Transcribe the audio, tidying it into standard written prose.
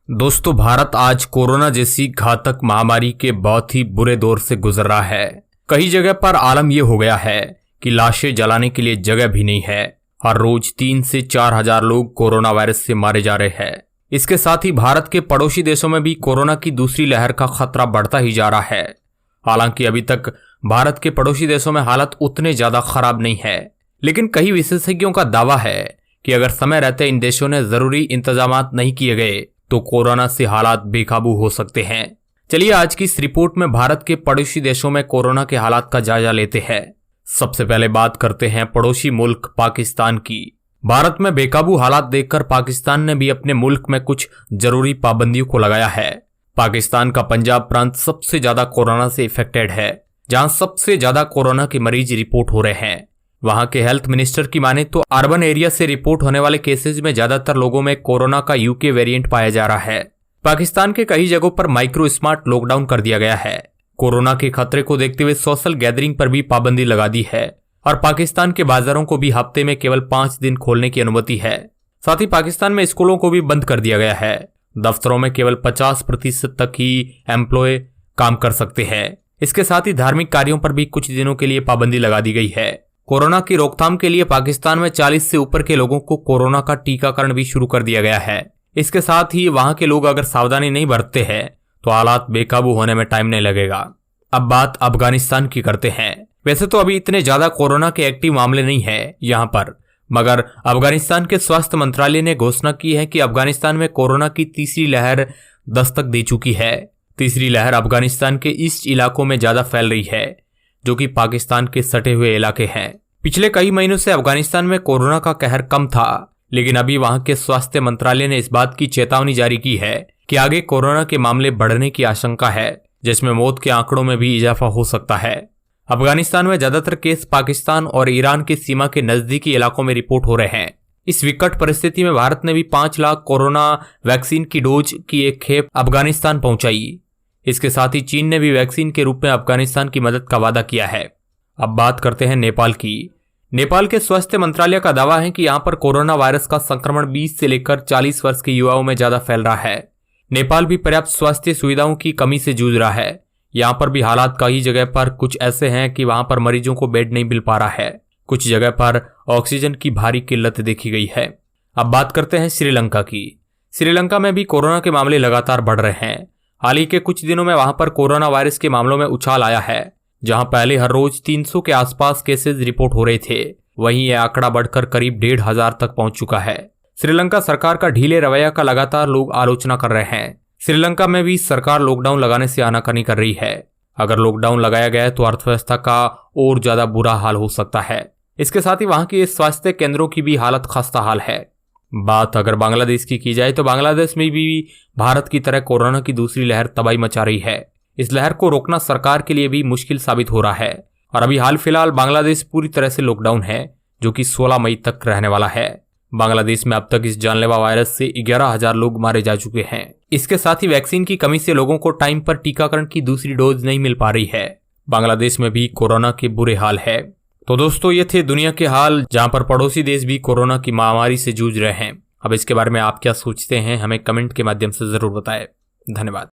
दोस्तों, भारत आज कोरोना जैसी घातक महामारी के बहुत ही बुरे दौर से गुजर रहा है। कई जगह पर आलम यह हो गया है कि लाशें जलाने के लिए जगह भी नहीं है। हर रोज 3 से 4 हजार लोग कोरोना वायरस से मारे जा रहे हैं। इसके साथ ही भारत के पड़ोसी देशों में भी कोरोना की दूसरी लहर का खतरा बढ़ता ही जा रहा है। हालांकि अभी तक भारत के पड़ोसी देशों में हालत उतने ज्यादा खराब नहीं है, लेकिन कई विशेषज्ञों का दावा है कि अगर समय रहते इन देशों ने जरूरी इंतजाम नहीं किए गए तो कोरोना से हालात बेकाबू हो सकते हैं। चलिए आज की इस रिपोर्ट में भारत के पड़ोसी देशों में कोरोना के हालात का जायजा लेते हैं। सबसे पहले बात करते हैं पड़ोसी मुल्क पाकिस्तान की। भारत में बेकाबू हालात देखकर पाकिस्तान ने भी अपने मुल्क में कुछ जरूरी पाबंदियों को लगाया है। पाकिस्तान का पंजाब प्रांत सबसे ज्यादा कोरोना से इफेक्टेड है, जहां सबसे ज्यादा कोरोना के मरीज रिपोर्ट हो रहे हैं। वहां के हेल्थ मिनिस्टर की माने तो अर्बन एरिया से रिपोर्ट होने वाले केसेस में ज्यादातर लोगों में कोरोना का यूके वेरिएंट पाया जा रहा है। पाकिस्तान के कई जगहों पर माइक्रो स्मार्ट लॉकडाउन कर दिया गया है। कोरोना के खतरे को देखते हुए सोशल गैदरिंग पर भी पाबंदी लगा दी है और पाकिस्तान के बाजारों को भी हफ्ते में केवल 5 दिन खोलने की अनुमति है। साथ ही पाकिस्तान में स्कूलों को भी बंद कर दिया गया है। दफ्तरों में केवल 50% तक ही एम्प्लॉय काम कर सकते हैं। इसके साथ ही धार्मिक कार्यों पर भी कुछ दिनों के लिए पाबंदी लगा दी गई है। कोरोना की रोकथाम के लिए पाकिस्तान में 40 से ऊपर के लोगों को कोरोना का टीकाकरण भी शुरू कर दिया गया है। इसके साथ ही वहां के लोग अगर सावधानी नहीं बरतते हैं तो हालात बेकाबू होने में टाइम नहीं लगेगा। अब बात अफगानिस्तान की करते हैं। वैसे तो अभी इतने ज्यादा कोरोना के एक्टिव मामले नहीं है यहाँ पर, मगर अफगानिस्तान के स्वास्थ्य मंत्रालय ने घोषणा की है कि अफगानिस्तान में कोरोना की तीसरी लहर दस्तक दे चुकी है। तीसरी लहर अफगानिस्तान के ईस्ट इलाकों में ज्यादा फैल रही है, जो कि पाकिस्तान के सटे हुए इलाके हैं। पिछले कई महीनों से अफगानिस्तान में कोरोना का कहर कम था, लेकिन अभी वहां के स्वास्थ्य मंत्रालय ने इस बात की चेतावनी जारी की है कि आगे कोरोना के मामले बढ़ने की आशंका है, जिसमें मौत के आंकड़ों में भी इजाफा हो सकता है। अफगानिस्तान में ज्यादातर केस पाकिस्तान और ईरान की सीमा के नजदीकी इलाकों में रिपोर्ट हो रहे हैं। इस विकट परिस्थिति में भारत ने भी 5 लाख कोरोना वैक्सीन की डोज की एक खेप अफगानिस्तान पहुंचाई। इसके साथ ही चीन ने भी वैक्सीन के रूप में अफगानिस्तान की मदद का वादा किया है। अब बात करते हैं नेपाल की। नेपाल के स्वास्थ्य मंत्रालय का दावा है कि यहां पर कोरोना वायरस का संक्रमण 20 से लेकर 40 वर्ष के युवाओं में ज्यादा फैल रहा है। नेपाल भी पर्याप्त स्वास्थ्य सुविधाओं की कमी से जूझ रहा है। यहां पर भी हालात कई जगह पर कुछ ऐसे हैं कि वहां पर मरीजों को बेड नहीं मिल पा रहा है। कुछ जगह पर ऑक्सीजन की भारी किल्लत देखी गई है। अब बात करते हैं श्रीलंका की। श्रीलंका में भी कोरोना के मामले लगातार बढ़ रहे हैं। हाल ही के कुछ दिनों में वहां पर कोरोना वायरस के मामलों में उछाल आया है। जहां पहले हर रोज 300 के आसपास केसेस रिपोर्ट हो रहे थे, वहीं यह आंकड़ा बढ़कर करीब 1500 तक पहुंच चुका है। श्रीलंका सरकार का ढीले रवैया का लगातार लोग आलोचना कर रहे हैं। श्रीलंका में भी सरकार लॉकडाउन लगाने से आनाकानी कर रही है। अगर लॉकडाउन लगाया गया तो अर्थव्यवस्था का और ज्यादा बुरा हाल हो सकता है। इसके साथ ही वहां के स्वास्थ्य केंद्रों की भी हालत खस्ता हाल है। बात अगर बांग्लादेश की जाए तो बांग्लादेश में भी भारत की तरह कोरोना की दूसरी लहर तबाही मचा रही है। इस लहर को रोकना सरकार के लिए भी मुश्किल साबित हो रहा है और अभी हाल फिलहाल बांग्लादेश पूरी तरह से लॉकडाउन है, जो कि 16 मई तक रहने वाला है। बांग्लादेश में अब तक इस जानलेवा वायरस से 11,000 लोग मारे जा चुके हैं। इसके साथ ही वैक्सीन की कमी से लोगों को टाइम पर टीकाकरण की दूसरी डोज नहीं मिल पा रही है। बांग्लादेश में भी कोरोना के बुरे हाल है। तो दोस्तों, ये थे दुनिया के हाल, जहां पर पड़ोसी देश भी कोरोना की महामारी से जूझ रहे हैं। अब इसके बारे में आप क्या सोचते हैं, हमें कमेंट के माध्यम से जरूर बताएं। धन्यवाद।